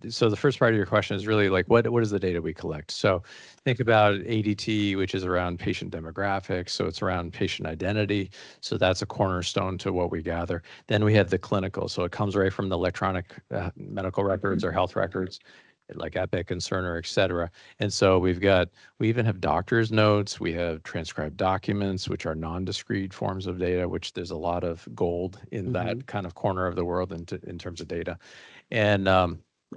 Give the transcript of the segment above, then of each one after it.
so the first part of your question is really like, what is the data we collect? So think about ADT, which is around patient demographics. So it's around patient identity. So that's a cornerstone to what we gather. Then we have the clinical. So it comes right from the electronic medical records or health records, like Epic and Cerner, et cetera. And so we even have doctor's notes, we have transcribed documents, which are non-discrete forms of data, which there's a lot of gold in that kind of corner of the world in terms of data. And,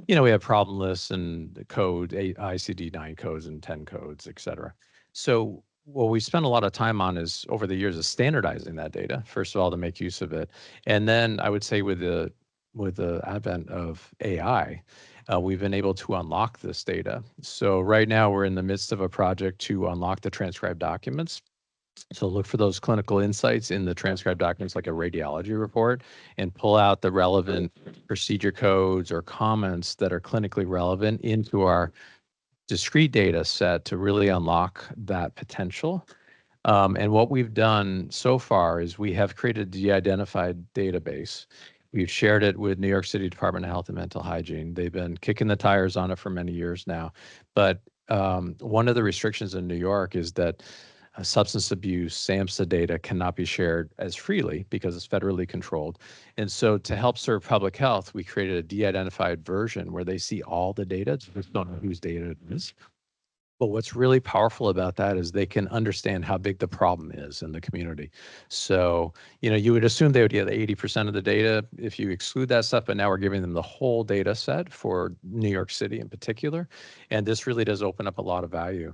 we have problem lists and code, ICD-9 codes and 10 codes, et cetera. So what we spend a lot of time on is over the years is standardizing that data, first of all, to make use of it. And then I would say with the advent of AI, we've been able to unlock this data. So right now we're in the midst of a project to unlock the transcribed documents. So look for those clinical insights in the transcribed documents like a radiology report and pull out the relevant procedure codes or comments that are clinically relevant into our discrete data set to really unlock that potential. And what we've done so far is we have created a de-identified database. We've shared it with New York City Department of Health and Mental Hygiene. They've been kicking the tires on it for many years now. But one of the restrictions in New York is that substance abuse, SAMHSA data cannot be shared as freely because it's federally controlled. And so to help serve public health, we created a de-identified version where they see all the data, just don't know whose data it is. But what's really powerful about that is they can understand how big the problem is in the community. So, you would assume they would get 80% of the data if you exclude that stuff, but now we're giving them the whole data set for New York City in particular. And this really does open up a lot of value.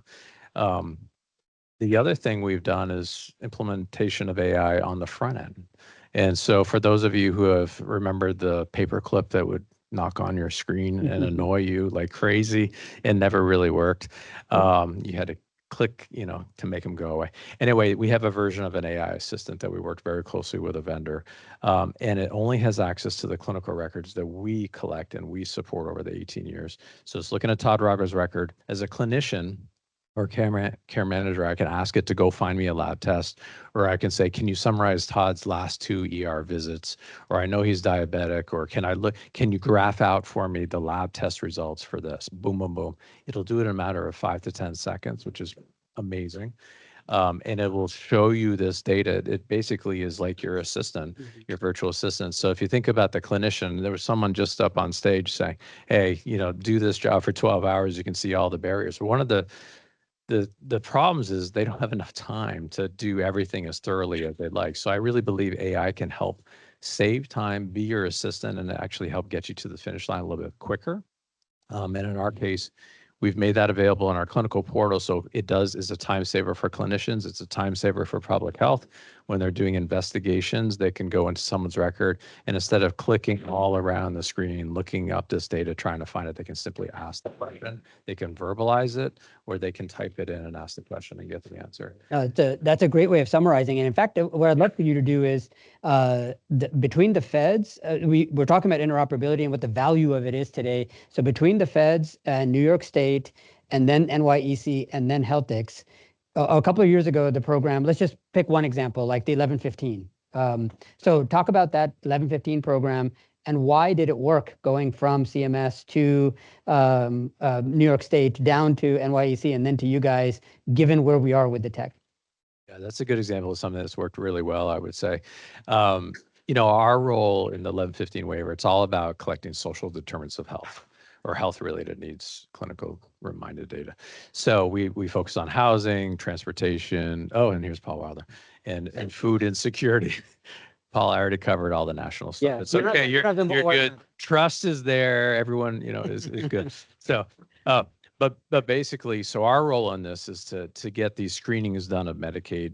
The other thing we've done is implementation of AI on the front end. And so for those of you who have remembered the paperclip that would knock on your screen and annoy you like crazy and never really worked, you had to click, to make them go away. Anyway, we have a version of an AI assistant that we worked very closely with a vendor, and it only has access to the clinical records that we collect and we support over the 18 years. So it's looking at Todd Roger's record. As a clinician or care manager, I can ask it to go find me a lab test, or I can say, can you summarize Todd's last 2 ER visits? Or I know he's diabetic, or can you graph out for me the lab test results for this? Boom, boom, boom. It'll do it in a matter of 5 to 10 seconds, which is amazing. And it will show you this data. It basically is like your assistant, your virtual assistant. So if you think about the clinician, there was someone just up on stage saying, hey, do this job for 12 hours, you can see all the barriers. One of the problems is they don't have enough time to do everything as thoroughly as they'd like. So I really believe AI can help save time, be your assistant, and actually help get you to the finish line a little bit quicker. And in our case, we've made that available in our clinical portal. So it is a time saver for clinicians. It's a time saver for public health. When they're doing investigations, they can go into someone's record, and instead of clicking all around the screen, looking up this data, trying to find it, they can simply ask the question. They can verbalize it, or they can type it in and ask the question and get the answer. That's a great way of summarizing. And in fact, what I'd love for you to do is between the feds, we're talking about interoperability and what the value of it is today. So between the feds and New York State, and then NYEC, and then Healthix, a couple of years ago, the program, let's just pick one example, like the 1115. So talk about that 1115 program and why did it work going from CMS to New York State down to NYEC and then to you guys, given where we are with the tech? Yeah, that's a good example of something that's worked really well, I would say. Our role in the 1115 waiver, it's all about collecting social determinants of health or health-related needs, clinical reminded data. So we focus on housing, transportation. Oh, and here's Paul Wilder, and food insecurity. Paul, I already covered all the national stuff. Yeah, it's okay. You're good. Trust is there. Everyone, is good. So, but basically, so our role in this is to get these screenings done of Medicaid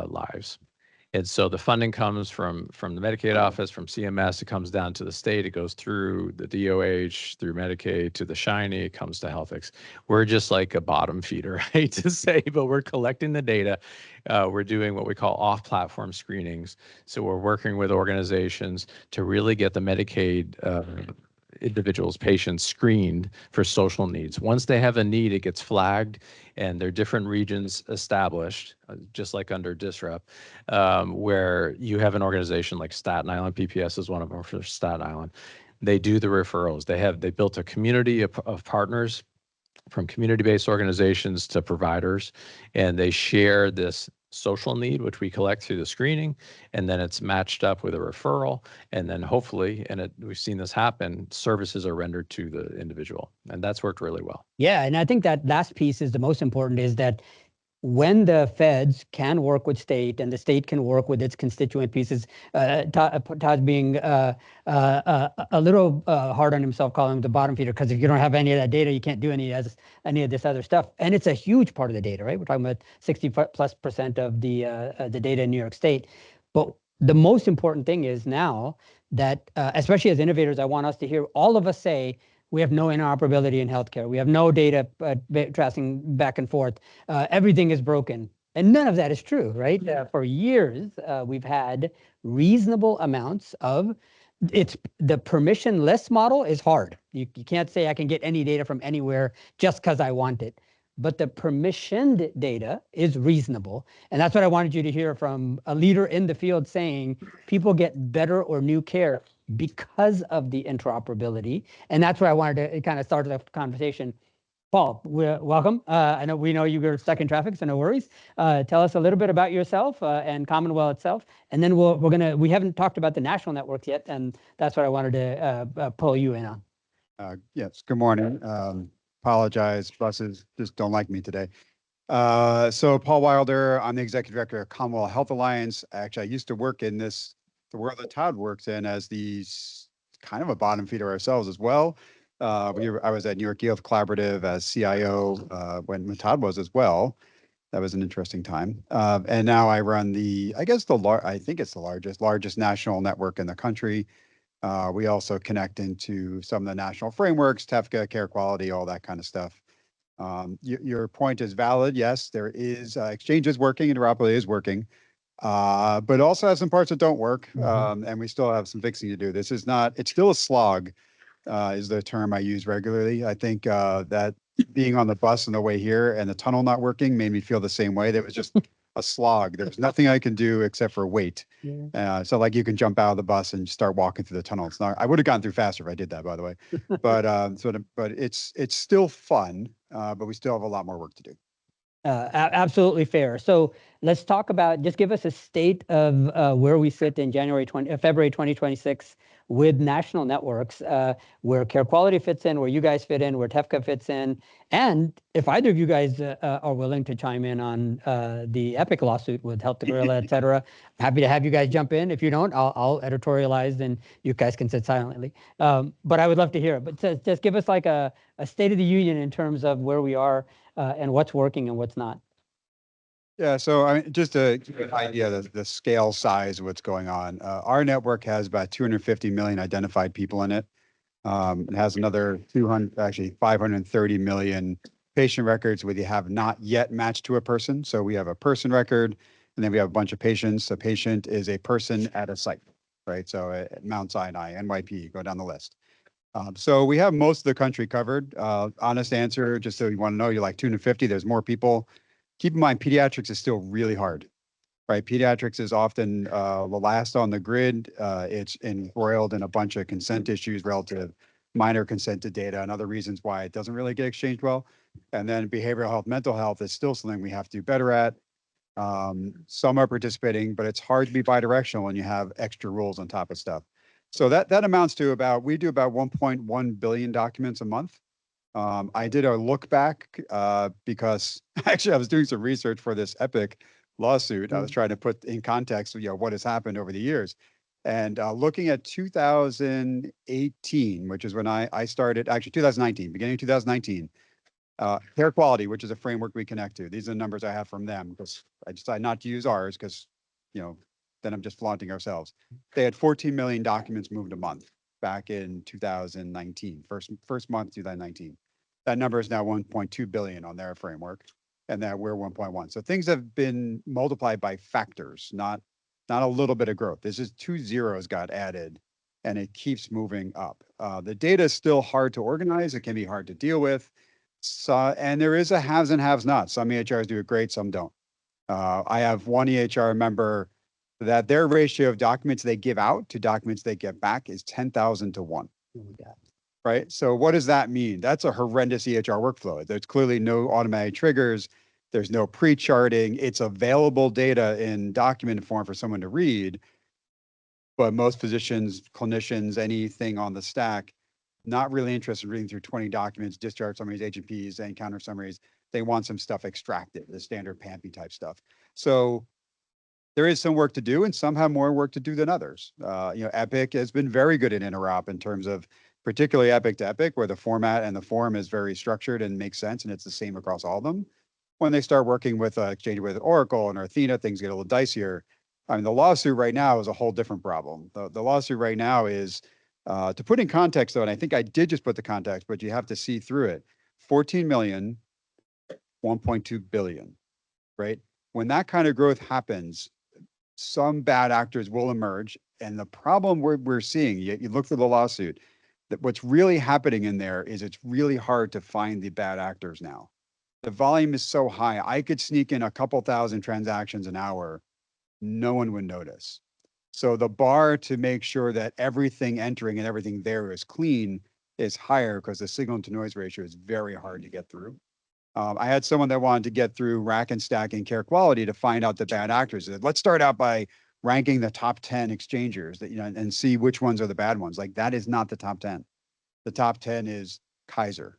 lives. And so the funding comes from the Medicaid office, from CMS, it comes down to the state, it goes through the DOH, through Medicaid, to the Shiny, it comes to Healthix. We're just like a bottom feeder, I hate to say, but we're collecting the data. We're doing what we call off-platform screenings. So we're working with organizations to really get the Medicaid individuals, patients screened for social needs. Once they have a need, it gets flagged, and there are different regions established, just like under Disrupt, where you have an organization like Staten Island, PPS is one of them for Staten Island. They do the referrals. They built a community of partners from community-based organizations to providers, and they share this social need, which we collect through the screening, and then it's matched up with a referral, and then hopefully, we've seen this happen, services are rendered to the individual, and that's worked really well. Yeah, and I think that last piece is the most important, is that when the feds can work with state and the state can work with its constituent pieces, Todd's being a little hard on himself, calling him the bottom feeder, because if you don't have any of that data, you can't do any of this other stuff. And it's a huge part of the data, right? We're talking about 60+% of the data in New York State. But the most important thing is now that, especially as innovators, I want us to hear all of us say, we have no interoperability in healthcare. We have no data tracing back and forth. Everything is broken. And none of that is true, right? For years, we've had reasonable amounts of, the permissionless model is hard. You can't say I can get any data from anywhere just because I want it. But the permissioned data is reasonable. And that's what I wanted you to hear from a leader in the field, saying people get better or new care because of the interoperability. And that's where I wanted to kind of start the conversation. Paul, welcome. I know we know you were stuck in traffic, so no worries. Tell us a little bit about yourself and Commonwealth itself, and then we haven't talked about the national networks yet, and that's what I wanted to pull you in on. Yes, good morning. Apologize, buses just don't like me today. So Paul Wilder, I'm the executive director of Commonwealth Health Alliance. Actually, I used to work in the world that Todd works in, as kind of a bottom feeder ourselves as well. I was at New York Youth Collaborative as CIO when Todd was as well. That was an interesting time. And now I run I think it's the largest national network in the country. We also connect into some of the national frameworks, TEFCA, care quality, all that kind of stuff. Your point is valid. Yes, there is exchange is working, interoperability is working, but also has some parts that don't work. And we still have some fixing to do. It's still a slog, is the term I use regularly. I think that being on the bus on the way here and the tunnel not working made me feel the same way. There was just a slog. There's nothing I can do except for wait. Yeah. So like you can jump out of the bus and start walking through the tunnel. It's not, I would have gone through faster if I did that, by the way. But but it's still fun, but we still have a lot more work to do. Absolutely fair. So let's talk about, just give us a state of where we sit in February 2026 with national networks, where care quality fits in, where you guys fit in, where TEFCA fits in. And if either of you guys are willing to chime in on the Epic lawsuit with Help the Gorilla, et cetera, happy to have you guys jump in. If you don't, I'll editorialize and you guys can sit silently. But I would love to hear it. But just give us like a state of the union in terms of where we are and what's working and what's not. Yeah, so I mean, just to give an idea of the scale size of what's going on, our network has about 250 million identified people in it. It has another 530 million patient records where you have not yet matched to a person. So we have a person record, and then we have a bunch of patients. A patient is a person at a site, right? So at Mount Sinai, NYP, go down the list. So we have most of the country covered. Honest answer, just so you want to know, you're like 250, there's more people. Keep in mind, pediatrics is still really hard, right? Pediatrics is often the last on the grid. It's embroiled in a bunch of consent issues relative minor consented data and other reasons why it doesn't really get exchanged well. And then behavioral health, mental health is still something we have to do better at. Some are participating, but it's hard to be bidirectional when you have extra rules on top of stuff. So that amounts to we do about 1.1 billion documents a month. I did a look back because actually I was doing some research for this Epic lawsuit. I was trying to put in context, what has happened over the years. And looking at 2018, which is when I started, actually 2019, beginning of 2019, care quality, which is a framework we connect to. These are the numbers I have from them because I decided not to use ours because, then I'm just flaunting ourselves. They had 14 million documents moved a month back in 2019, first month 2019. That number is now 1.2 billion on their framework, and that we're 1.1. So things have been multiplied by factors, not a little bit of growth. This is 2 zeros got added, and it keeps moving up. The data is still hard to organize. It can be hard to deal with. So, and there is a haves and haves not. Some EHRs do it great, some don't. I have one EHR member that their ratio of documents they give out to documents they get back is 10,000 to 1. right? So what does that mean? That's a horrendous EHR workflow. There's clearly no automatic triggers. There's no pre-charting. It's available data in document form for someone to read. But most physicians, clinicians, anything on the stack, not really interested in reading through 20 documents, discharge summaries, H&Ps, and encounter summaries. They want some stuff extracted, the standard PAMPI type stuff. So there is some work to do, and some have more work to do than others. Epic has been very good at interop in terms of particularly Epic to Epic, where the format and the form is very structured and makes sense, and it's the same across all of them. When they start working with exchange with Oracle and Athena, things get a little dicier. I mean, the lawsuit right now is a whole different problem. The lawsuit right now is, to put in context though, and I think I did just put the context, but you have to see through it, 14 million, 1.2 billion, right? When that kind of growth happens, some bad actors will emerge. And the problem we're seeing, you look for the lawsuit, that what's really happening in there is it's really hard to find the bad actors now. The volume is so high. I could sneak in a couple thousand transactions an hour. No one would notice. So the bar to make sure that everything entering and everything there is clean is higher because the signal to noise ratio is very hard to get through. I had someone that wanted to get through rack and stack and care quality to find out the bad actors. Let's start out by ranking the top 10 exchangers that, and see which ones are the bad ones. Like that is not the top 10. The top 10 is Kaiser,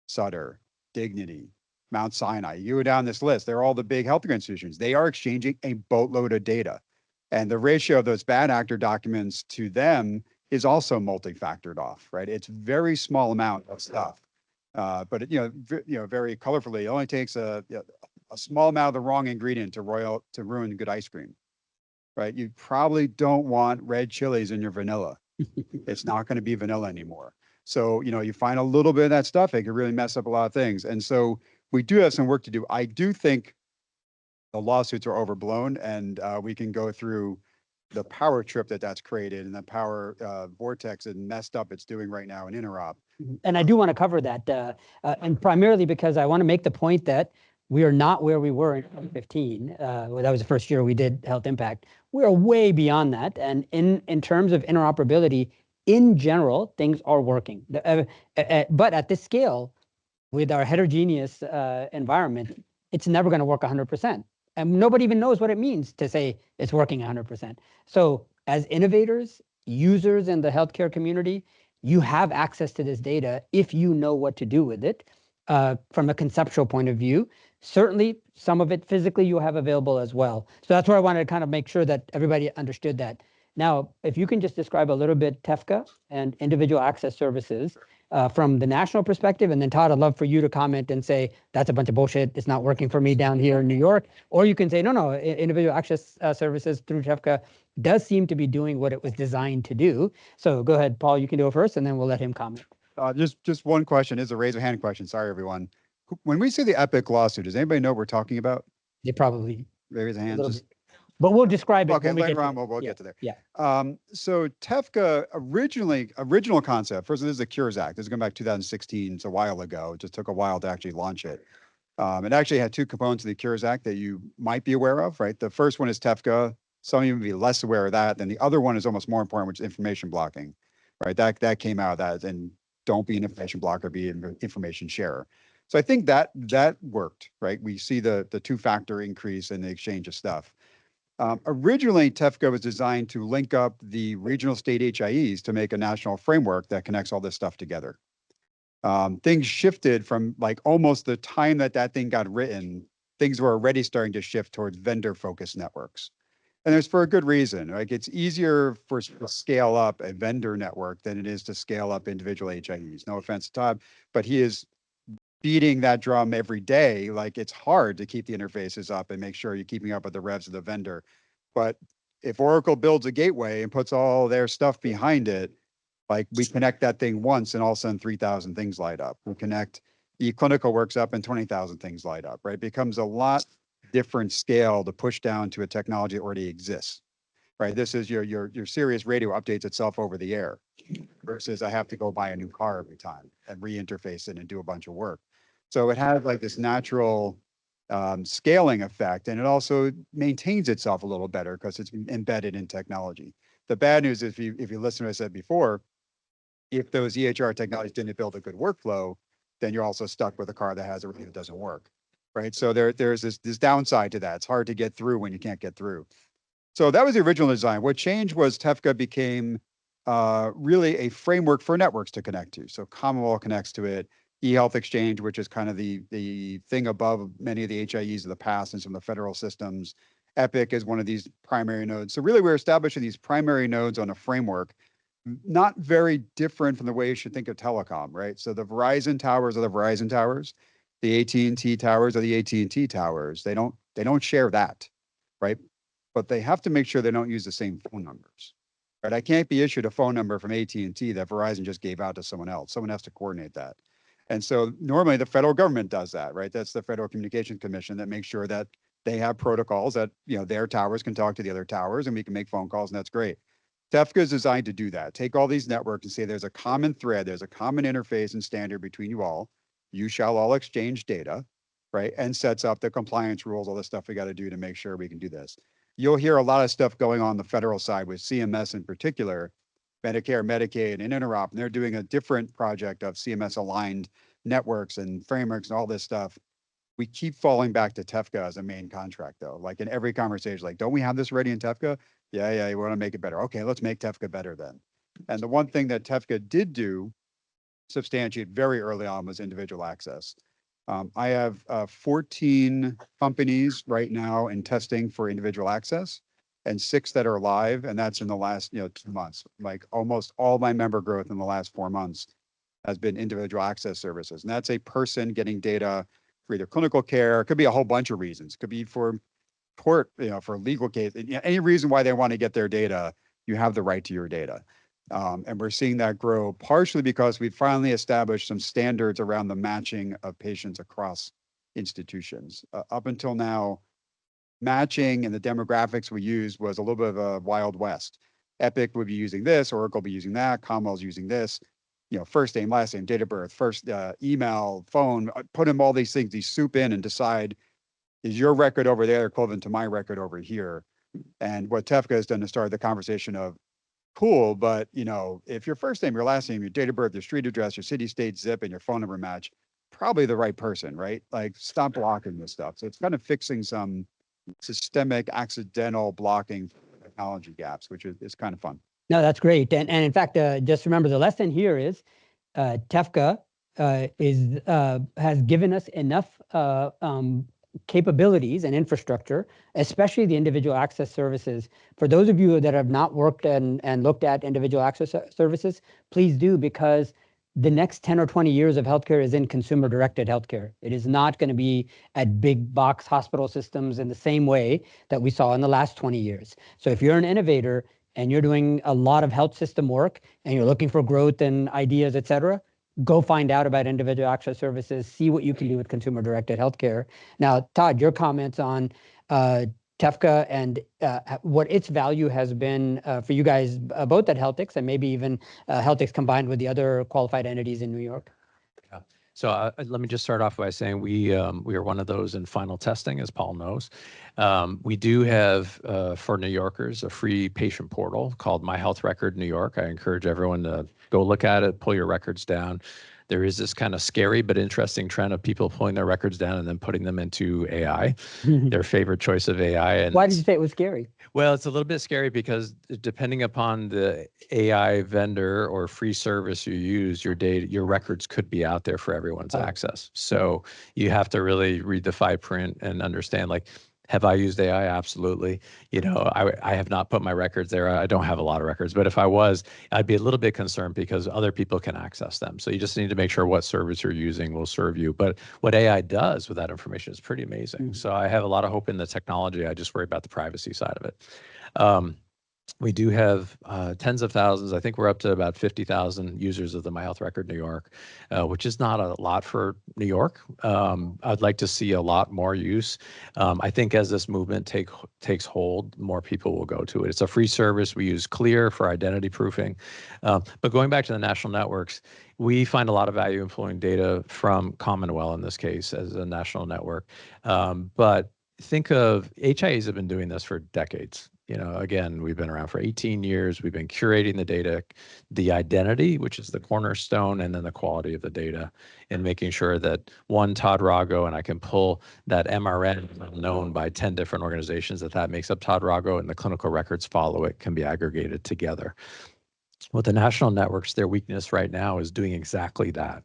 Sutter, Dignity, Mount Sinai. You go down this list, they're all the big healthcare institutions. They are exchanging a boatload of data. And the ratio of those bad actor documents to them is also multi-factored off, right? It's very small amount of stuff. But very colorfully, it only takes a small amount of the wrong ingredient to ruin good ice cream, right? You probably don't want red chilies in your vanilla. It's not going to be vanilla anymore. So, you find a little bit of that stuff, it can really mess up a lot of things. And so we do have some work to do. I do think the lawsuits are overblown, and we can go through the power trip that's created and the power vortex and messed up it's doing right now in interop. And I do want to cover that, and primarily because I want to make the point that we are not where we were in 2015. That was the first year we did Health Impact. We are way beyond that. And in terms of interoperability, in general, things are working. But at this scale, with our heterogeneous environment, it's never going to work 100%. And nobody even knows what it means to say it's working 100%. So as innovators, users in the healthcare community, you have access to this data if you know what to do with it. From a conceptual point of view, certainly some of it physically you have available as well. So that's where I wanted to kind of make sure that everybody understood that. Now, if you can just describe a little bit TEFCA and individual access services from the national perspective, and then Todd, I'd love for you to comment and say, that's a bunch of bullshit, it's not working for me down here in New York. Or you can say, no, individual access services through TEFCA does seem to be doing what it was designed to do. So go ahead, Paul, you can do it first, and then we'll let him comment. Just one question, is a raise of hand question. Sorry, everyone. When we say the Epic lawsuit, does anybody know what we're talking about? They probably raise a hand. But we'll describe it. Okay, when we later get on, we'll get to there. Yeah. So TEFCA original concept, first, this is the Cures Act. This is going back 2016. It's a while ago. It just took a while to actually launch it. It actually had two components of the Cures Act that you might be aware of, right? The first one is TEFCA. Some of you may be less aware of that. Then the other one is almost more important, which is information blocking, right? That came out of that, and don't be an information blocker, be an information sharer. So I think that worked, right? We see the two-factor increase in the exchange of stuff. Originally, TEFCA was designed to link up the regional state HIEs to make a national framework that connects all this stuff together. Things shifted from like almost the time that thing got written, things were already starting to shift towards vendor-focused networks. And there's for a good reason. Like it's easier to scale up a vendor network than it is to scale up individual HIEs. No offense to Todd, but he is beating that drum every day. Like it's hard to keep the interfaces up and make sure you're keeping up with the revs of the vendor. But if Oracle builds a gateway and puts all their stuff behind it, like we connect that thing once and all of a sudden 3,000 things light up. We connect eClinical works up and 20,000 things light up, right? It becomes a lot different scale to push down to a technology that already exists, right? This is your Sirius radio updates itself over the air versus I have to go buy a new car every time and re-interface it and do a bunch of work. So it has like this natural scaling effect, and it also maintains itself a little better because it's embedded in technology. The bad news is if you listen to what I said before, if those EHR technologies didn't build a good workflow, then you're also stuck with a car that has everything that doesn't work, right? So there's this downside to that. It's hard to get through when you can't get through. So that was the original design. What changed was TEFCA became really a framework for networks to connect to. So Commonwealth connects to it. eHealth Exchange, which is kind of the thing above many of the HIEs of the past and some of the federal systems. Epic is one of these primary nodes. So really we're establishing these primary nodes on a framework, not very different from the way you should think of telecom, right? So the Verizon towers are the Verizon towers. The AT&T towers are the AT&T towers. They don't share that, right? But they have to make sure they don't use the same phone numbers. Right? I can't be issued a phone number from AT&T that Verizon just gave out to someone else. Someone has to coordinate that. And so normally the federal government does that, right? That's the Federal Communications Commission that makes sure that they have protocols that, their towers can talk to the other towers and we can make phone calls, and that's great. TEFCA is designed to do that. Take all these networks and say there's a common thread, there's a common interface and standard between you all. You shall all exchange data, right? And sets up the compliance rules, all the stuff we got to do to make sure we can do this. You'll hear a lot of stuff going on the federal side with CMS in particular, Medicare, Medicaid, and Interop, and they're doing a different project of CMS aligned networks and frameworks and all this stuff. We keep falling back to TEFCA as a main contract though. Like in every conversation, like, don't we have this ready in TEFCA? Yeah, you want to make it better. Okay, let's make TEFCA better then. And the one thing that TEFCA did do substantiate very early on was individual access. I have 14 companies right now in testing for individual access and 6 that are live. And that's in the last 2 months. Like almost all my member growth in the last 4 months has been individual access services. And that's a person getting data for either clinical care. It could be a whole bunch of reasons. It could be for court, for legal case, any reason why they want to get their data, you have the right to your data. And we're seeing that grow partially because we finally established some standards around the matching of patients across institutions. Up until now, matching and the demographics we used was a little bit of a wild west. Epic would be using this, Oracle would be using that, Commonwealth's using this, first name, last name, date of birth, first email, phone, put them all these things, these soup in and decide, is your record over there equivalent to my record over here? And what TEFCA has done to start the conversation of, cool, but if your first name, your last name, your date of birth, your street address, your city, state, zip, and your phone number match, probably the right person, right? Like stop blocking this stuff. So it's kind of fixing some systemic accidental blocking technology gaps, which is kind of fun. No, that's great. And in fact, just remember the lesson here is TEFCA has given us enough capabilities and infrastructure, especially the individual access services. For those of you that have not worked and looked at individual access services, please do, because the next 10 or 20 years of healthcare is in consumer-directed healthcare. It is not going to be at big box hospital systems in the same way that we saw in the last 20 years. So if you're an innovator and you're doing a lot of health system work and you're looking for growth and ideas, et cetera, go find out about individual access services, see what you can do with consumer-directed healthcare. Now, Todd, your comments on TEFCA and what its value has been for you guys, both at Healthix and maybe even Healthix combined with the other qualified entities in New York. Yeah. So let me just start off by saying we are one of those in final testing, as Paul knows. We do have, for New Yorkers, a free patient portal called My Health Record New York. I encourage everyone to go look at it, pull your records down. There is this kind of scary but interesting trend of people pulling their records down and then putting them into AI, their favorite choice of AI. And why did you say it was scary? Well, it's a little bit scary because depending upon the AI vendor or free service you use, your data, your records could be out there for everyone's access. So you have to really read the fine print and understand, like, have I used AI? Absolutely. I have not put my records there. I don't have a lot of records, but if I was, I'd be a little bit concerned because other people can access them. So you just need to make sure what service you're using will serve you. But what AI does with that information is pretty amazing. So I have a lot of hope in the technology. I just worry about the privacy side of it. We do have tens of thousands. I think we're up to about 50,000 users of the My Health Record New York, which is not a lot for New York. I'd like to see a lot more use. I think as this movement takes hold, more people will go to it. It's a free service. We use Clear for identity proofing. But going back to the national networks, we find a lot of value in flowing data from Commonwealth in this case as a national network. But think of HIEs have been doing this for decades. Again, we've been around for 18 years. We've been curating the data, the identity, which is the cornerstone, and then the quality of the data, and making sure that one Todd Rago, and I can pull that MRN known by 10 different organizations, that makes up Todd Rago, and the clinical records follow it, can be aggregated together. With the national networks, their weakness right now is doing exactly that.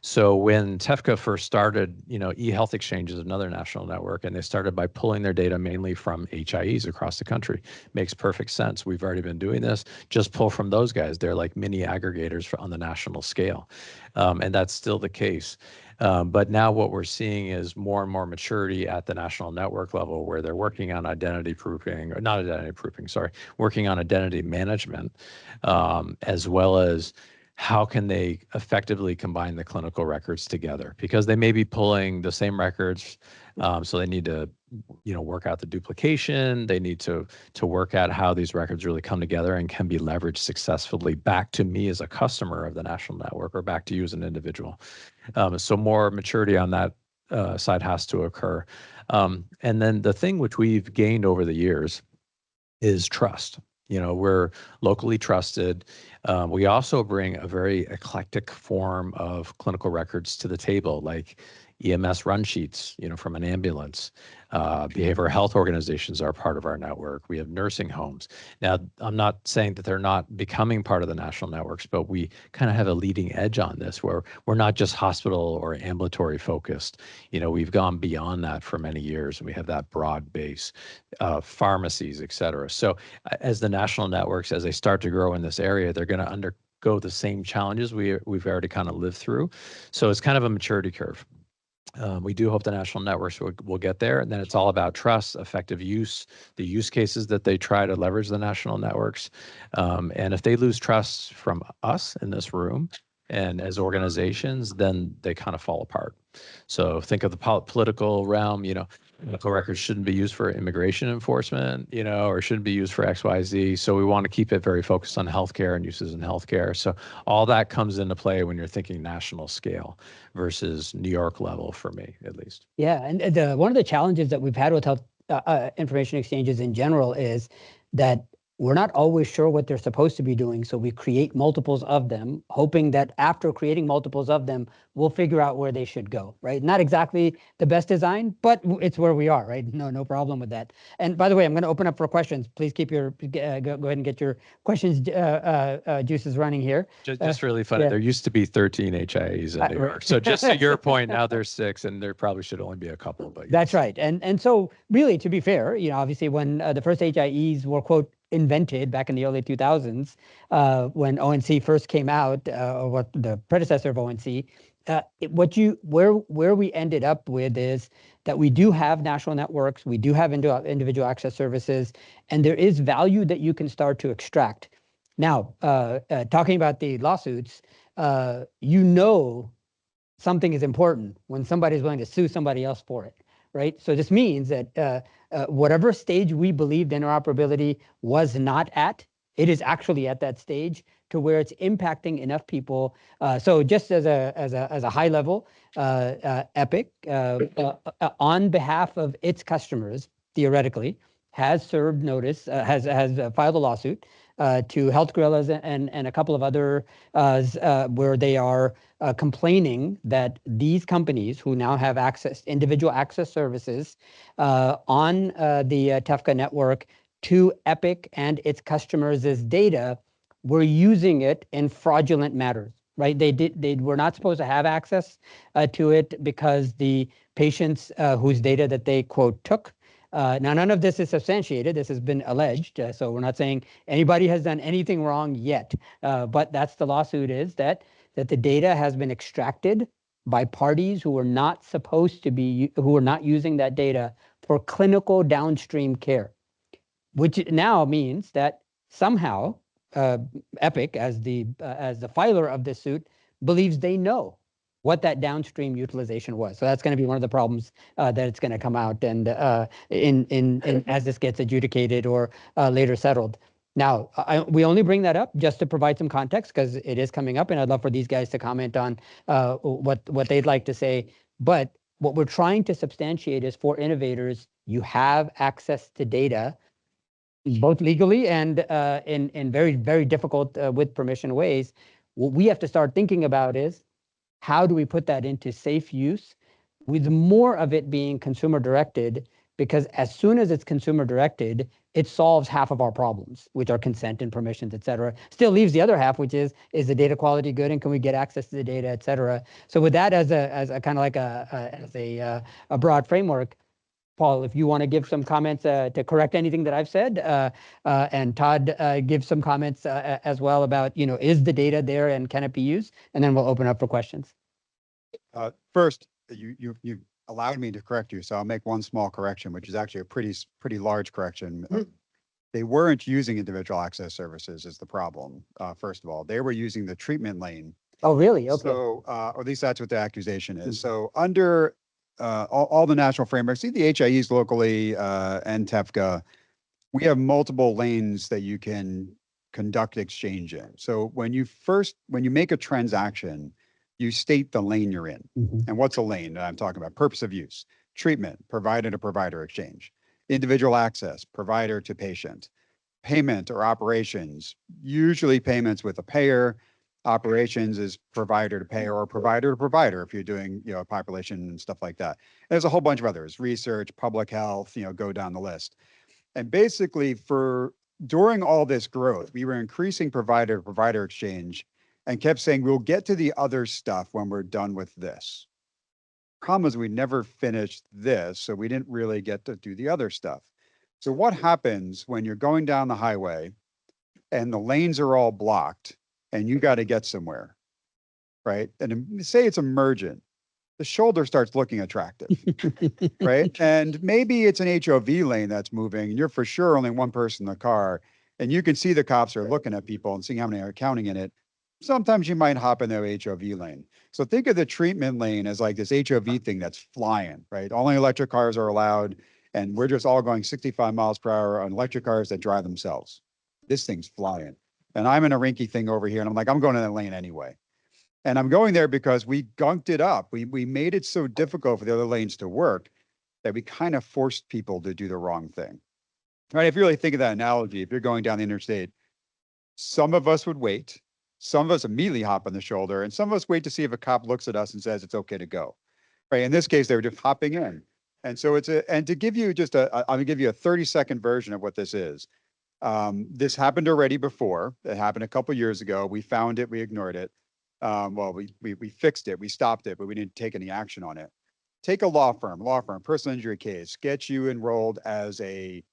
So when TEFCA first started, eHealth Exchange is another national network, and they started by pulling their data mainly from HIEs across the country. Makes perfect sense. We've already been doing this. Just pull from those guys. They're like mini aggregators on the national scale. And that's still the case. But now what we're seeing is more and more maturity at the national network level, where they're working on identity proofing, or not identity proofing, sorry, working on identity management, as well as how can they effectively combine the clinical records together, because they may be pulling the same records. So they need to, work out the duplication. They need to work out how these records really come together and can be leveraged successfully back to me as a customer of the national network, or back to you as an individual. So more maturity on that side has to occur. And then the thing which we've gained over the years is trust. We're locally trusted. We also bring a very eclectic form of clinical records to the table, like EMS run sheets, from an ambulance. Behavioral health organizations are part of our network. We have nursing homes. Now, I'm not saying that they're not becoming part of the national networks, but we kind of have a leading edge on this, where we're not just hospital or ambulatory focused. We've gone beyond that for many years, and we have that broad base, pharmacies, et cetera. So as the national networks, as they start to grow in this area, they're going to undergo the same challenges we've already kind of lived through. So it's kind of a maturity curve. We do hope the national networks will get there, and then it's all about trust, effective use, the use cases that they try to leverage the national networks. And if they lose trust from us in this room and as organizations, then they kind of fall apart. So think of the political realm, medical records shouldn't be used for immigration enforcement, or shouldn't be used for XYZ. So we want to keep it very focused on healthcare and uses in healthcare. So all that comes into play when you're thinking national scale versus New York level, for me, at least. Yeah, and one of the challenges that we've had with health information exchanges in general is that we're not always sure what they're supposed to be doing. So we create multiples of them, hoping that after creating multiples of them, we'll figure out where they should go, right? Not exactly the best design, but it's where we are, right? No problem with that. And by the way, I'm going to open up for questions. Please keep your, go ahead and get your questions juices running here. Just really funny. Yeah. There used to be 13 HIEs in New York. So just to your point, now there's 6, and there probably should only be a couple. But yes. That's right. And so really, to be fair, obviously when the first HIEs were, quote, invented back in the early 2000s, when ONC first came out, or what the predecessor of ONC, where we ended up with is that we do have national networks, we do have individual access services, and there is value that you can start to extract. Now, talking about the lawsuits, something is important when somebody's willing to sue somebody else for it, right? So this means that whatever stage we believed interoperability was not at, it is actually at that stage to where it's impacting enough people. So just as a high level, Epic, on behalf of its customers, theoretically, has served notice, has filed a lawsuit to Health Gorillas and a couple of other where they are complaining that these companies who now have individual access services on the TEFCA network to Epic and its customers' data were using it in fraudulent matters, right? They were not supposed to have access to it because the patients whose data that they, quote, took. Now, none of this is substantiated. This has been alleged. So we're not saying anybody has done anything wrong yet. But that's the lawsuit, is that the data has been extracted by parties who were not supposed to be, who were not using that data for clinical downstream care, which now means that somehow Epic, as the filer of this suit, believes they know what that downstream utilization was. So that's going to be one of the problems that it's going to come out and in as this gets adjudicated or later settled. Now, we only bring that up just to provide some context because it is coming up, and I'd love for these guys to comment on what they'd like to say. But what we're trying to substantiate is, for innovators, you have access to data both legally and in very, very difficult with permission ways. What we have to start thinking about is how do we put that into safe use with more of it being consumer directed, because as soon as it's consumer directed, it solves half of our problems, which are consent and permissions, et cetera. Still leaves the other half, which is the data quality good and can we get access to the data, et cetera. So with that as a kind of like a broad framework, Paul, if you want to give some comments to correct anything that I've said, and Todd give some comments as well about, is the data there and can it be used? And then we'll open up for questions. First, you allowed me to correct you, so I'll make one small correction, which is actually a pretty large correction. They weren't using individual access services is the problem. First of all, they were using the treatment lane. Oh, really? Okay. So, or at least that's what the accusation is. So under all the national frameworks, see the HIEs locally and TEFCA, we have multiple lanes that you can conduct exchange in. So when you make a transaction, you state the lane you're in. And what's a lane that I'm talking about? Purpose of use, treatment, provider to provider exchange, individual access, provider to patient, payment or operations, usually payments with a payer, operations is provider to payer or provider to provider if you're doing, population and stuff like that. And there's a whole bunch of others, research, public health, go down the list. And basically during all this growth, we were increasing provider to provider exchange and kept saying, we'll get to the other stuff when we're done with this. Problem is we never finished this, so we didn't really get to do the other stuff. So what happens when you're going down the highway and the lanes are all blocked and you got to get somewhere, right? And say it's emergent, the shoulder starts looking attractive, right? And maybe it's an HOV lane that's moving and you're for sure only one person in the car and you can see the cops are looking at people and seeing how many are counting in it. Sometimes you might hop in their HOV lane. So think of the treatment lane as like this HOV thing that's flying, right? Only electric cars are allowed. And we're just all going 65 miles per hour on electric cars that drive themselves. This thing's flying. And I'm in a rinky thing over here. And I'm like, I'm going in that lane anyway. And I'm going there because we gunked it up. We made it so difficult for the other lanes to work that we kind of forced people to do the wrong thing. Right? If you really think of that analogy, if you're going down the interstate, some of us would wait. Some of us immediately hop on the shoulder. And some of us wait to see if a cop looks at us and says it's okay to go. Right? In this case, they were just hopping in. And so and to give you just I'm gonna give you a 30-second version of what this is. This happened already before. It happened a couple years ago. We found it, we ignored it. Well, we fixed it, we stopped it, but we didn't take any action on it. Take a law firm, personal injury case, get you enrolled as a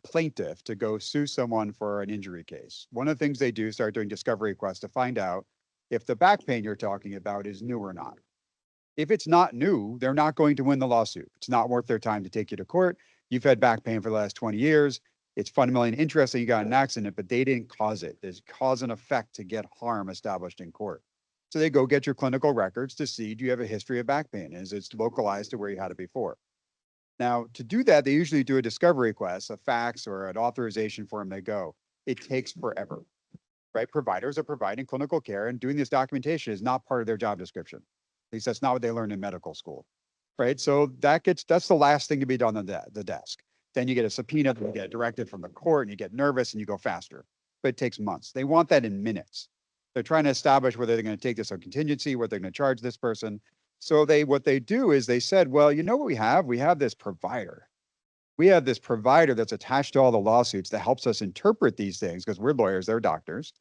plaintiff to go sue someone for an injury case. One of the things they do is start doing discovery requests to find out if the back pain you're talking about is new or not. If it's not new, they're not going to win the lawsuit. It's not worth their time to take you to court. You've had back pain for the last 20 years. It's fundamentally interesting you got in an accident, but they didn't cause it. There's cause and effect to get harm established in court. So they go get your clinical records to see, do you have a history of back pain? Is it localized to where you had it before? Now, to do that, they usually do a discovery request, a fax or an authorization form they go. It takes forever, right? Providers are providing clinical care and doing this documentation is not part of their job description. At least that's not what they learned in medical school, right? So that's the last thing to be done on the desk. Then you get a subpoena, you get a directive from the court and you get nervous and you go faster, but it takes months. They want that in minutes. They're trying to establish whether they're going to take this on contingency, what they're going to charge this person. So what they do is they said, well, you know what we have? We have this provider. We have this provider that's attached to all the lawsuits that helps us interpret these things because we're lawyers, they're doctors.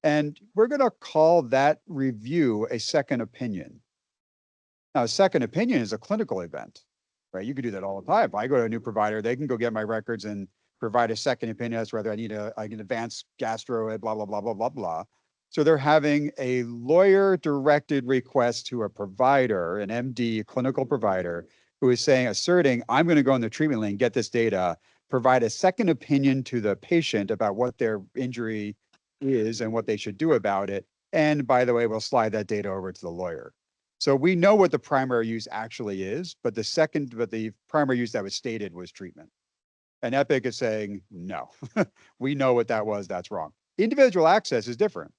And we're going to call that review a second opinion. Now, a second opinion is a clinical event, right? You could do that all the time. If I go to a new provider, they can go get my records and provide a second opinion as to whether I need an advanced gastro, blah, blah, blah, blah, blah, blah. So they're having a lawyer-directed request to a provider, an MD, a clinical provider, who is asserting, I'm going to go in the treatment lane, get this data, provide a second opinion to the patient about what their injury is and what they should do about it. And by the way, we'll slide that data over to the lawyer. So we know what the primary use actually is, but the primary use that was stated was treatment. And Epic is saying, no, we know what that was, that's wrong. Individual access is different.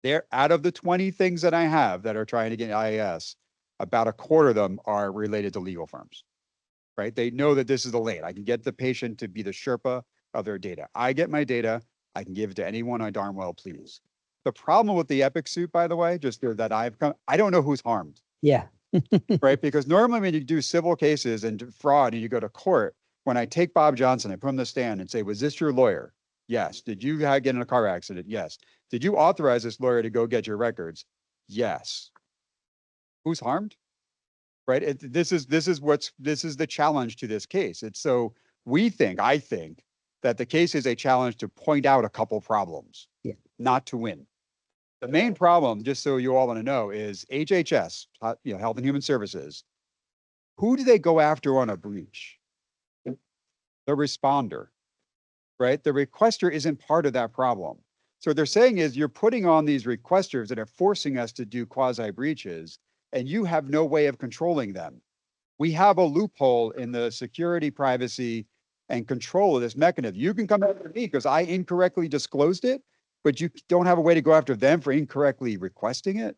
They're out of the 20 things that I have that are trying to get IAS, about a quarter of them are related to legal firms, right? They know that this is the lane. I can get the patient to be the Sherpa of their data. I get my data, I can give it to anyone I darn well please. The problem with the Epic suit, by the way, just that I don't know who's harmed. Yeah. Right? Because normally when you do civil cases and fraud and you go to court, when I take Bob Johnson, I put him on the stand and say, was this your lawyer? Yes. Did you get in a car accident? Yes. Did you authorize this lawyer to go get your records? Yes. Who's harmed? Right? This is the challenge to this case. It's so I think that the case is a challenge to point out a couple problems, not to win. The main problem, just so you all want to know, is HHS, Health and Human Services. Who do they go after on a breach? The responder, right? The requester isn't part of that problem. So what they're saying is you're putting on these requesters that are forcing us to do quasi breaches, and you have no way of controlling them. We have a loophole in the security, privacy, and control of this mechanism. You can come after me because I incorrectly disclosed it, but you don't have a way to go after them for incorrectly requesting it.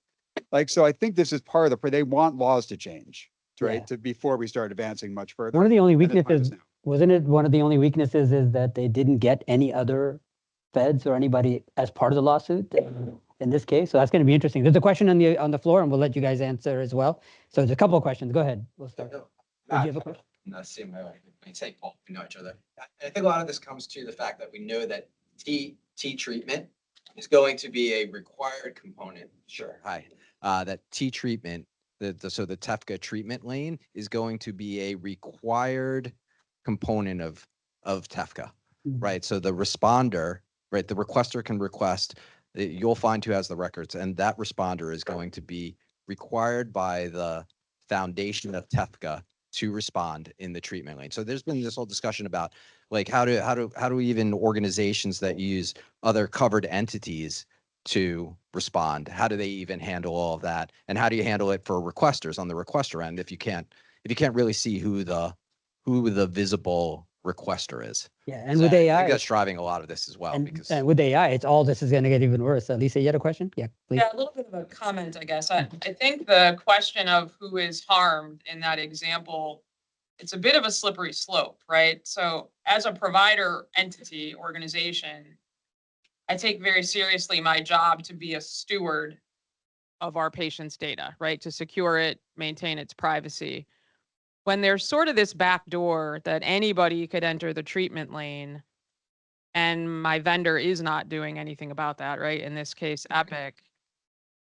So I think this is part of they want laws to change, right? Before we start advancing much further. One of the only weaknesses, wasn't it one of the only weaknesses is that they didn't get any other feds or anybody as part of the lawsuit in this case? So that's going to be interesting. There's a question on the floor and we'll let you guys answer as well. So there's a couple of questions. Go ahead. We'll start. Did you have a question? Not the same way. We say Paul, we know each other. I think a lot of this comes to the fact that we know that T treatment is going to be a required component. Sure. Hi. That T treatment, so the TEFCA treatment lane is going to be a required component of TEFCA, right? So the responder, right? The requester can request, you'll find who has the records, and that responder is going to be required by the foundation of TEFCA to respond in the treatment lane. So there's been this whole discussion about like how do even organizations that use other covered entities to respond, how do they even handle all of that? And how do you handle it for requesters on the requester end if you can't really see who the visible requester is? Yeah, and so with AI, I think that's driving a lot of this as well. And with AI, it's all this is going to get even worse. Lisa, you had a question? Yeah, please. Yeah, a little bit of a comment, I guess. I think the question of who is harmed in that example, it's a bit of a slippery slope, right? So as a provider entity, organization, I take very seriously my job to be a steward of our patients' data, right? To secure it, maintain its privacy. When there's sort of this back door that anybody could enter the treatment lane, and my vendor is not doing anything about that, right? In this case, Epic.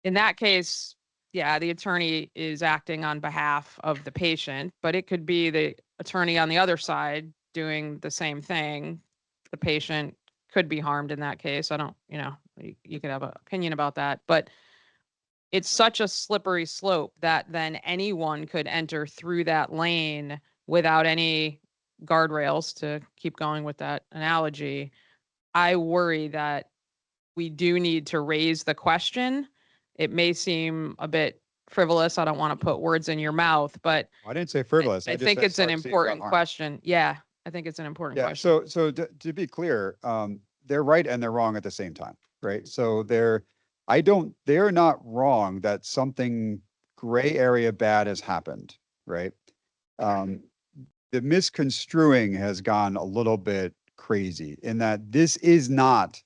In that case, yeah, the attorney is acting on behalf of the patient, but it could be the attorney on the other side doing the same thing. The patient could be harmed in that case. I don't, you could have an opinion about that, but it's such a slippery slope that then anyone could enter through that lane without any guardrails, to keep going with that analogy. I worry that we do need to raise the question. It may seem a bit frivolous. I don't want to put words in your mouth, but I didn't say frivolous. I think it's an important question. Yeah, I think it's an important question. So to be clear, they're right and they're wrong at the same time, right? So they're not wrong that something gray area bad has happened, right? The misconstruing has gone a little bit crazy in that this is not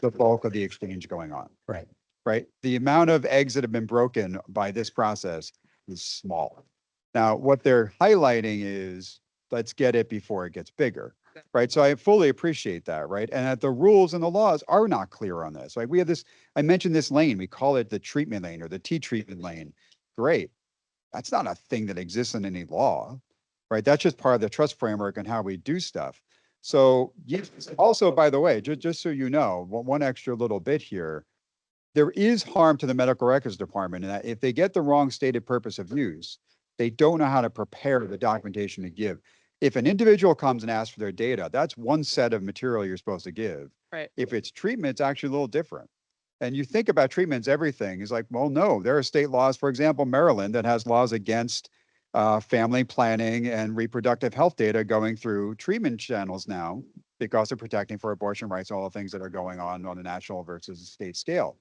the bulk of the exchange going on. Right. Right. The amount of eggs that have been broken by this process is small. Now, what they're highlighting is let's get it before it gets bigger. Right. So I fully appreciate that. Right. And that the rules and the laws are not clear on this. Like we have this, I mentioned this lane, we call it the treatment lane or the T treatment lane. Great. That's not a thing that exists in any law. Right. That's just part of the trust framework and how we do stuff. So yes, also, by the way, just so you know, one extra little bit here, there is harm to the medical records department in that if they get the wrong stated purpose of use, they don't know how to prepare the documentation to give. If an individual comes and asks for their data, that's one set of material you're supposed to give. Right. If it's treatment, it's actually a little different. And you think about treatments, everything is like, well, no, there are state laws, for example, Maryland, that has laws against family planning and reproductive health data going through treatment channels now because they're protecting for abortion rights, all the things that are going on a national versus state scale.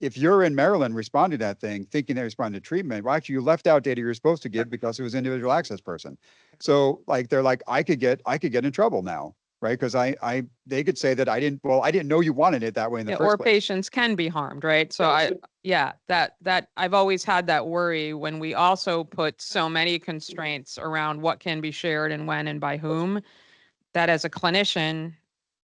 If you're in Maryland responding to that thing, thinking they respond to treatment, well, actually you left out data you're supposed to give because it was individual access person. So like, they're like, I could get in trouble now right? Because they could say that I didn't know you wanted it that way in the Yeah, first or place. patients can be harmed, right? So that I've always had that worry when we also put so many constraints around what can be shared and when and by whom, that as a clinician,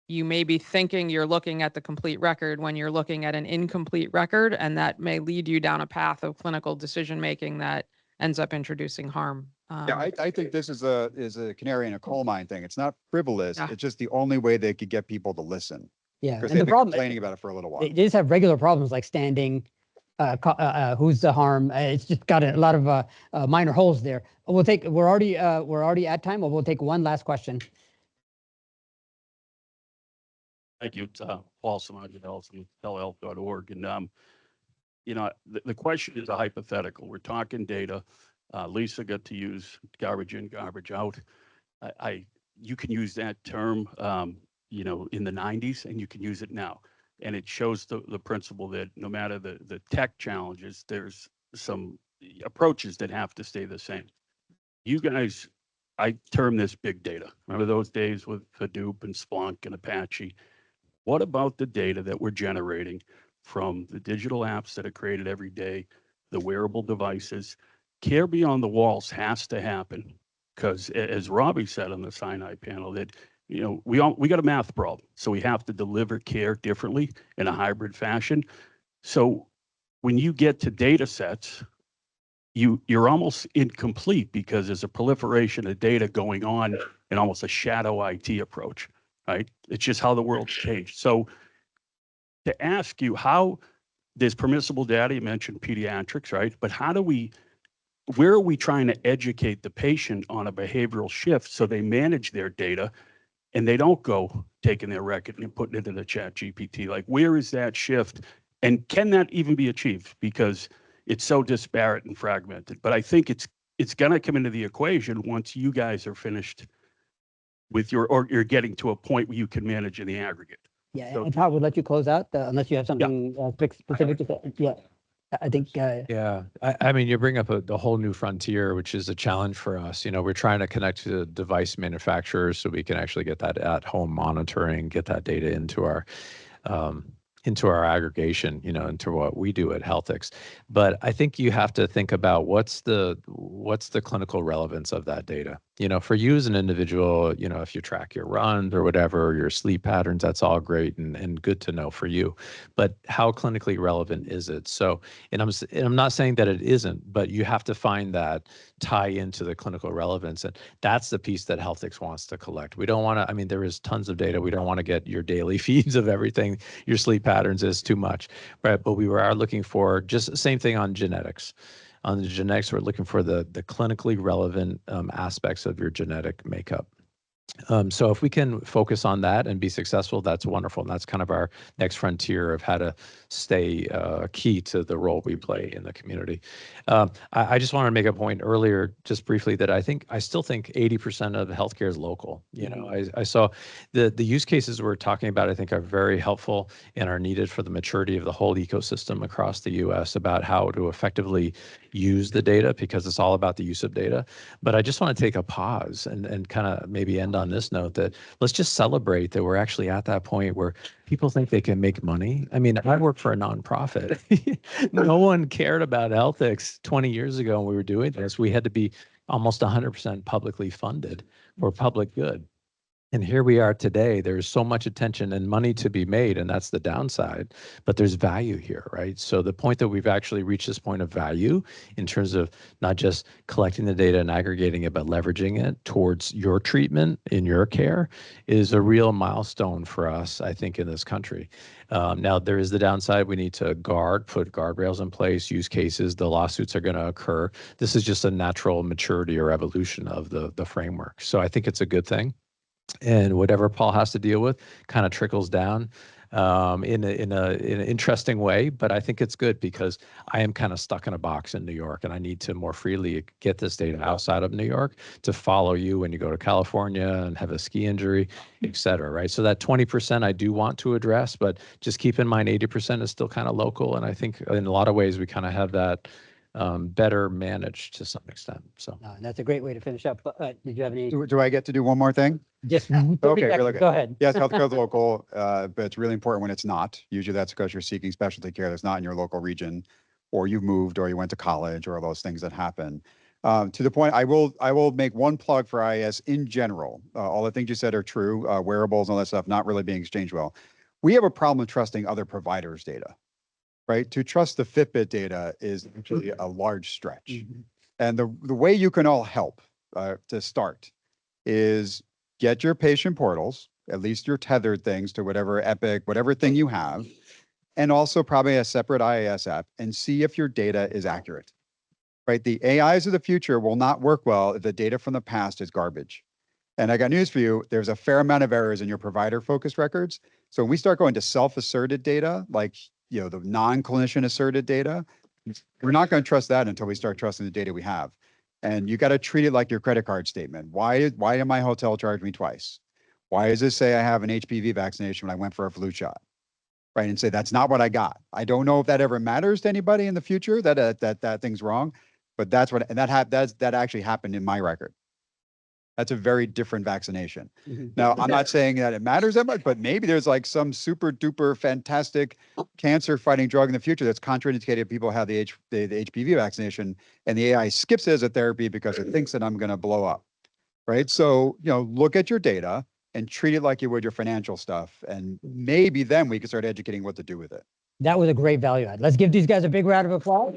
you may be thinking you're looking at the complete record when you're looking at an incomplete record, and that may lead you down a path of clinical decision making that ends up introducing harm. Yeah, I think this is a canary in a coal mine thing. It's not frivolous. Yeah. It's just the only way they could get people to listen. Yeah, Because and they've the been problem, complaining about it for a little while. they just have regular problems like standing, who's the harm. It's just got a lot of minor holes there. We're already at time, but we'll take one last question. Thank you. It's Paul Samajidel from telehealth.org. And, the question is a hypothetical. We're talking data. Lisa got to use garbage in, garbage out. You can use that term, in the 90s, and you can use it now. And it shows the principle that no matter the tech challenges, there's some approaches that have to stay the same. You guys, I term this big data. Remember those days with Hadoop and Splunk and Apache? What about the data that we're generating from the digital apps that are created every day, the wearable devices? Care beyond the walls has to happen, because as Robbie said on the Sinai panel, that we got a math problem, so we have to deliver care differently in a hybrid fashion. So when you get to data sets, you're almost incomplete because there's a proliferation of data going on in almost a shadow IT approach. Right? It's just how the world's changed. So to ask you how there's permissible data, you mentioned pediatrics, right? But where are we trying to educate the patient on a behavioral shift so they manage their data and they don't go taking their record and putting it in the chat GPT? Like, where is that shift? And can that even be achieved? Because it's so disparate and fragmented. But I think it's going to come into the equation once you guys are finished with or you're getting to a point where you can manage in the aggregate. Yeah, So- and Todd, we'll let you close out unless you have something specific to say. Yeah, I think. Yeah, I mean, you bring up the whole new frontier, which is a challenge for us. We're trying to connect to device manufacturers so we can actually get that at-home monitoring, get that data into our aggregation, into what we do at Healthix. But I think you have to think about what's the clinical relevance of that data. For you as an individual, if you track your runs or whatever, your sleep patterns, that's all great and good to know for you. But how clinically relevant is it? So, and I'm not saying that it isn't, but you have to find that tie into the clinical relevance. And that's the piece that Healthix wants to collect. We don't want to, there is tons of data. We don't want to get your daily feeds of everything. Your sleep patterns is too much, right? But we are looking for just the same thing on genetics. On the genetics, we're looking for the clinically relevant aspects of your genetic makeup. So if we can focus on that and be successful, that's wonderful. And that's kind of our next frontier of how to stay key to the role we play in the community. I just wanted to make a point earlier, just briefly, that I still think 80% of healthcare is local. I saw the use cases we're talking about, I think, are very helpful and are needed for the maturity of the whole ecosystem across the US about how to effectively use the data, because it's all about the use of data. But I just want to take a pause and kind of maybe end on this note that let's just celebrate that we're actually at that point where people think they can make money. I work for a nonprofit. No one cared about Healthix 20 years ago when we were doing this. We had to be almost 100% publicly funded for public good. And here we are today. There's so much attention and money to be made, and that's the downside, but there's value here, right? So the point that we've actually reached this point of value in terms of not just collecting the data and aggregating it, but leveraging it towards your treatment in your care is a real milestone for us, I think, in this country. Now, there is the downside. We need to put guardrails in place, use cases. The lawsuits are going to occur. This is just a natural maturity or evolution of the framework. So I think it's a good thing. And whatever Paul has to deal with kind of trickles down in an interesting way. But I think it's good because I am kind of stuck in a box in New York, and I need to more freely get this data outside of New York to follow you when you go to California and have a ski injury, et cetera, right? So that 20% I do want to address, but just keep in mind 80% is still kind of local. And I think in a lot of ways we kind of have that better managed to some extent. So. No, that's a great way to finish up. Did you have any? Do I get to do one more thing? Just 30 Okay, seconds. really good. Go ahead. Yes, healthcare is local, but it's really important when it's not. Usually that's because you're seeking specialty care that's not in your local region, or you've moved, or you went to college, or those things that happen. To the point, I will make one plug for IAS in general. All the things you said are true. Wearables and all that stuff not really being exchanged well. We have a problem with trusting other providers' data, right? To trust the Fitbit data is actually a large stretch. Mm-hmm. And the way you can all help to start is get your patient portals, at least your tethered things to whatever Epic, whatever thing you have, and also probably a separate IAS app, and see if your data is accurate, right? The AIs of the future will not work well if the data from the past is garbage. And I got news for you, there's a fair amount of errors in your provider-focused records. So when we start going to self-asserted data, like the non-clinician asserted data, we're not going to trust that until we start trusting the data we have. And you got to treat it like your credit card statement. Why did my hotel charge me twice? Why does it say I have an HPV vaccination when I went for a flu shot? Right, and say that's not what I got. I don't know if that ever matters to anybody in the future. That thing's wrong, but that's what, and that actually happened in my record. That's a very different vaccination. Mm-hmm. Now, I'm not saying that it matters that much, but maybe there's like some super duper fantastic cancer fighting drug in the future that's contraindicated if people have the HPV vaccination, and the AI skips it as a therapy because it thinks that I'm going to blow up, right? So, look at your data and treat it like you would your financial stuff. And maybe then we can start educating what to do with it. That was a great value add. Let's give these guys a big round of applause.